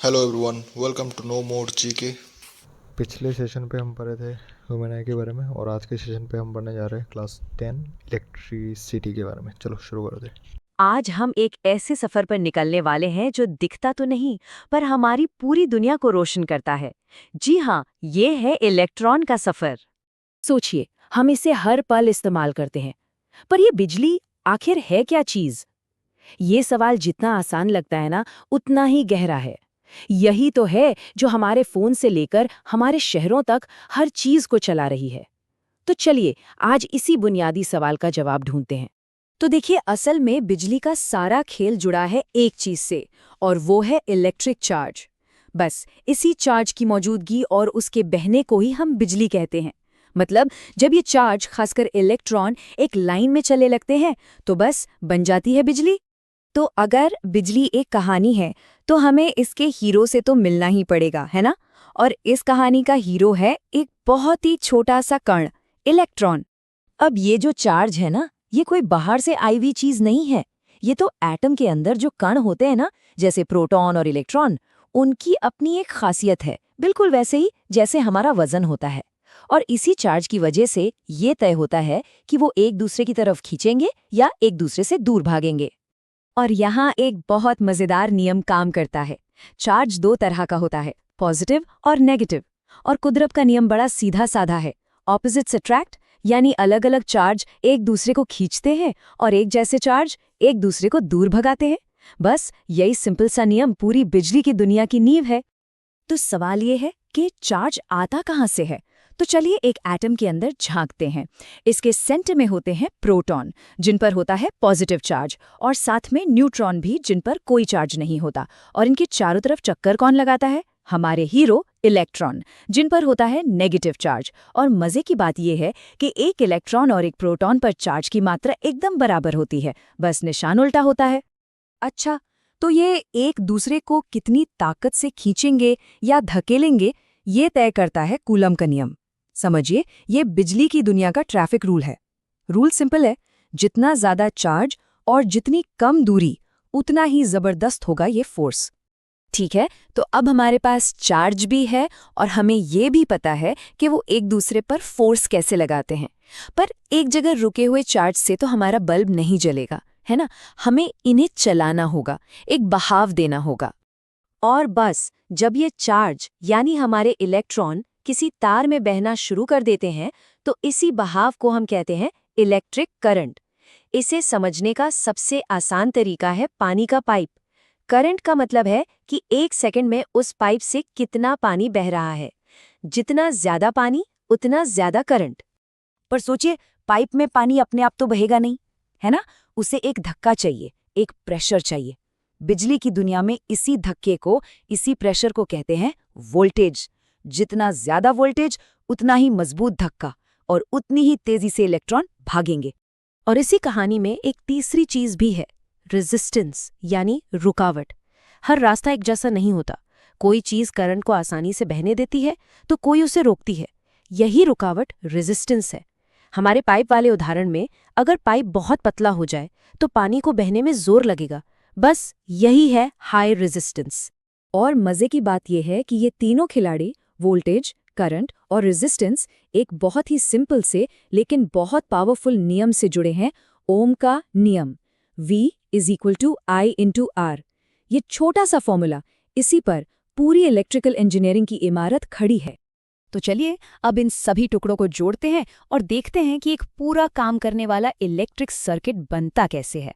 Hello everyone, welcome to no more GK. पिछले session पे हम पढ़े थे ह्यूमन आई के बारे में और आज के सेशन पे हम पढ़ने जा रहे हैं क्लास 10 इलेक्ट्रिसिटी के बारे में। चलो शुरू कर दे। आज हम एक ऐसे सफर पर निकलने वाले हैं जो दिखता तो नहीं पर हमारी पूरी दुनिया को रोशन करता है। जी हाँ, ये है इलेक्ट्रॉन का सफर। सोचिए, हम इसे हर पल इस्तेमाल करते हैं, पर ये बिजली आखिर है क्या चीज? ये सवाल जितना आसान लगता है ना, उतना ही गहरा है। यही तो है जो हमारे फोन से लेकर हमारे शहरों तक हर चीज को चला रही है। तो चलिए, आज इसी बुनियादी सवाल का जवाब ढूंढते हैं। तो देखिए, असल में बिजली का सारा खेल जुड़ा है एक चीज से, और वो है इलेक्ट्रिक चार्ज। बस इसी चार्ज की मौजूदगी और उसके बहने को ही हम बिजली कहते हैं। मतलब जब ये चार्ज, खासकर इलेक्ट्रॉन, एक लाइन में चले लगते हैं तो बस बन जाती है बिजली। तो अगर बिजली एक कहानी है तो हमें इसके हीरो से तो मिलना ही पड़ेगा, है ना? और इस कहानी का हीरो है एक बहुत ही छोटा सा कण, इलेक्ट्रॉन। अब ये जो चार्ज है ना, ये कोई बाहर से आई हुई चीज नहीं है। ये तो एटम के अंदर जो कण होते हैं ना, जैसे प्रोटॉन और इलेक्ट्रॉन, उनकी अपनी एक खासियत है, बिल्कुल वैसे ही जैसे हमारा वजन होता है। और इसी चार्ज की वजह से ये तय होता है कि वो एक दूसरे की तरफ खींचेंगे या एक दूसरे से दूर भागेंगे। और यहाँ एक बहुत मजेदार नियम काम करता है। चार्ज दो तरह का होता है, पॉजिटिव और नेगेटिव। और कुदरत का नियम बड़ा सीधा साधा है, ऑपोजिट्स अट्रैक्ट, यानी अलग अलग चार्ज एक दूसरे को खींचते हैं और एक जैसे चार्ज एक दूसरे को दूर भगाते हैं। बस यही सिंपल सा नियम पूरी बिजली की दुनिया की नींव है। तो सवाल ये है कि चार्ज आता कहाँ से है? तो चलिए एक एटम के अंदर झांकते हैं। इसके सेंटर में होते हैं प्रोटॉन, जिन पर होता है पॉजिटिव चार्ज, और साथ में न्यूट्रॉन भी, जिन पर कोई चार्ज नहीं होता। और इनके चारों तरफ चक्कर कौन लगाता है? हमारे हीरो इलेक्ट्रॉन, जिन पर होता है नेगेटिव चार्ज। और मजे की बात यह है कि एक इलेक्ट्रॉन और एक प्रोटॉन पर चार्ज की मात्रा एकदम बराबर होती है, बस निशान उल्टा होता है। अच्छा, तो ये एक दूसरे को कितनी ताकत से खींचेंगे या धकेलेंगे, ये तय करता है कूलम का नियम। समझिए, ये बिजली की दुनिया का ट्रैफिक रूल है। रूल सिंपल है, जितना ज्यादा चार्ज और जितनी कम दूरी, उतना ही जबरदस्त होगा ये फोर्स। ठीक है, तो अब हमारे पास चार्ज भी है और हमें ये भी पता है कि वो एक दूसरे पर फोर्स कैसे लगाते हैं। पर एक जगह रुके हुए चार्ज से तो हमारा बल्ब नहीं जलेगा, है ना? हमें इन्हें चलाना होगा, एक बहाव देना होगा। और बस जब ये चार्ज यानी हमारे इलेक्ट्रॉन किसी तार में बहना शुरू कर देते हैं, तो इसी बहाव को हम कहते हैं इलेक्ट्रिक करंट। इसे समझने का सबसे आसान तरीका है पानी का पाइप। करंट का मतलब है कि एक सेकंड में उस पाइप से कितना पानी बह रहा है। जितना ज्यादा पानी, उतना ज्यादा करंट। पर सोचिए, पाइप में पानी अपने आप तो बहेगा नहीं, है ना? उसे एक धक्का चाहिए, एक प्रेशर चाहिए। बिजली की दुनिया में इसी धक्के को, इसी प्रेशर को कहते हैं वोल्टेज। जितना ज्यादा वोल्टेज, उतना ही मजबूत धक्का, और उतनी ही तेजी से इलेक्ट्रॉन भागेंगे। और इसी कहानी में एक तीसरी चीज भी है, रेजिस्टेंस, यानी रुकावट। हर रास्ता एक जैसा नहीं होता। कोई चीज करंट को आसानी से बहने देती है तो कोई उसे रोकती है। यही रुकावट रेजिस्टेंस है। हमारे पाइप वाले उदाहरण में अगर पाइप बहुत पतला हो जाए तो पानी को बहने में जोर लगेगा। बस यही है हाई रेजिस्टेंस। और मजे की बात यह है कि ये तीनों खिलाड़ी, वोल्टेज, करंट और रेजिस्टेंस, एक बहुत ही सिंपल से लेकिन बहुत पावरफुल नियम से जुड़े हैं, ओम का नियम। V = I/R। ये छोटा सा फॉर्मूला, इसी पर पूरी इलेक्ट्रिकल इंजीनियरिंग की इमारत खड़ी है। तो चलिए अब इन सभी टुकड़ों को जोड़ते हैं और देखते हैं कि एक पूरा काम करने वाला इलेक्ट्रिक सर्किट बनता कैसे है।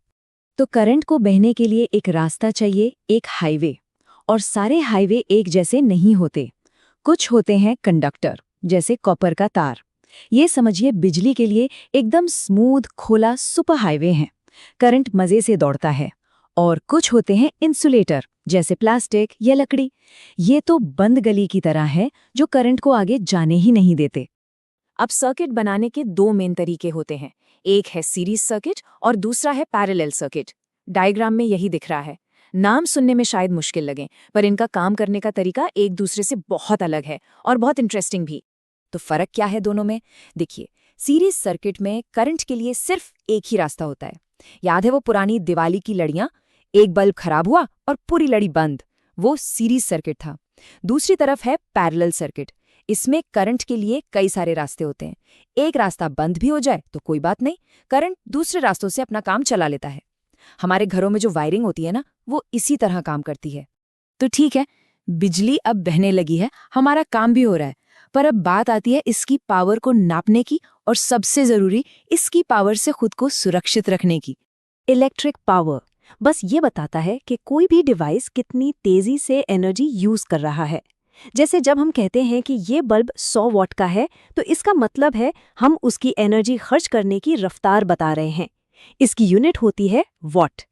तो करंट को बहने के लिए एक रास्ता चाहिए, एक हाईवे। और सारे हाईवे एक जैसे नहीं होते। कुछ होते हैं कंडक्टर, जैसे कॉपर का तार। ये समझिए बिजली के लिए एकदम स्मूथ खोला सुपर हाईवे हैं। करंट मजे से दौड़ता है। और कुछ होते हैं इंसुलेटर, जैसे प्लास्टिक या लकड़ी। ये तो बंद गली की तरह है जो करंट को आगे जाने ही नहीं देते। अब सर्किट बनाने के दो मेन तरीके होते हैं। एक है सीरीज सर्किट और दूसरा है पैरेलल सर्किट। डायग्राम में यही दिख रहा है। नाम सुनने में शायद मुश्किल लगे, पर इनका काम करने का तरीका एक दूसरे से बहुत अलग है और बहुत इंटरेस्टिंग भी। तो फर्क क्या है दोनों में? देखिए, सीरीज सर्किट में करंट के लिए सिर्फ एक ही रास्ता होता है। याद है वो पुरानी दिवाली की लड़ियां? एक बल्ब खराब हुआ और पूरी लड़ी बंद। वो सीरीज सर्किट था। दूसरी तरफ है पैरेलल सर्किट। इसमें करंट के लिए कई सारे रास्ते होते हैं। एक रास्ता बंद भी हो जाए तो कोई बात नहीं, करंट दूसरे रास्तों से अपना काम चला लेता है। हमारे घरों में जो वायरिंग होती है ना, वो इसी तरह काम करती है। तो ठीक है, बिजली अब बहने लगी है, हमारा काम भी हो रहा है, पर अब बात आती है इसकी पावर को नापने की और सबसे जरूरी इसकी पावर से खुद को सुरक्षित रखने की। इलेक्ट्रिक पावर बस ये बताता है कि कोई भी डिवाइस कितनी तेजी से एनर्जी यूज कर रहा है। जैसे जब हम कहते हैं कि ये बल्ब 100 वॉट का है, तो इसका मतलब है हम उसकी एनर्जी खर्च करने की रफ्तार बता रहे हैं। इसकी यूनिट होती है वॉट।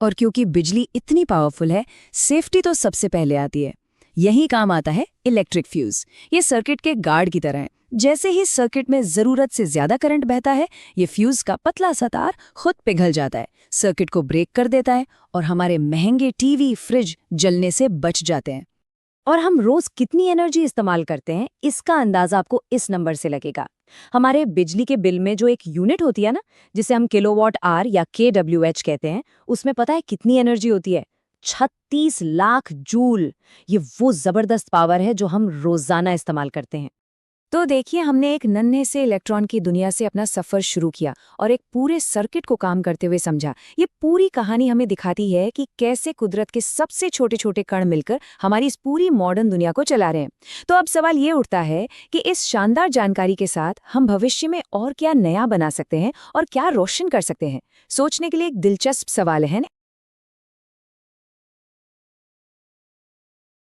और क्योंकि बिजली इतनी पावरफुल है, सेफ्टी तो सबसे पहले आती है। यही काम आता है इलेक्ट्रिक फ्यूज। ये सर्किट के गार्ड की तरह है। जैसे ही सर्किट में जरूरत से ज्यादा करंट बहता है, ये फ्यूज का पतला सा तार खुद पिघल जाता है, सर्किट को ब्रेक कर देता है और हमारे महंगे टीवी, फ्रिज जलने से बच जाते हैं। और हम रोज कितनी एनर्जी इस्तेमाल करते हैं, इसका अंदाजा आपको इस नंबर से लगेगा। हमारे बिजली के बिल में जो एक यूनिट होती है ना, जिसे हम किलोवाट आवर या kWh कहते हैं, उसमें पता है कितनी एनर्जी होती है? 36 लाख जूल। ये वो जबरदस्त पावर है जो हम रोजाना इस्तेमाल करते हैं। तो देखिए, हमने एक नन्हे से इलेक्ट्रॉन की दुनिया से अपना सफर शुरू किया और एक पूरे सर्किट को काम करते हुए समझा। ये पूरी कहानी हमें दिखाती है कि कैसे कुदरत के सबसे छोटे छोटे कण मिलकर हमारी इस पूरी मॉडर्न दुनिया को चला रहे हैं। तो अब सवाल ये उठता है कि इस शानदार जानकारी के साथ हम भविष्य में और क्या नया बना सकते हैं और क्या रोशन कर सकते हैं। सोचने के लिए एक दिलचस्प सवाल है ना?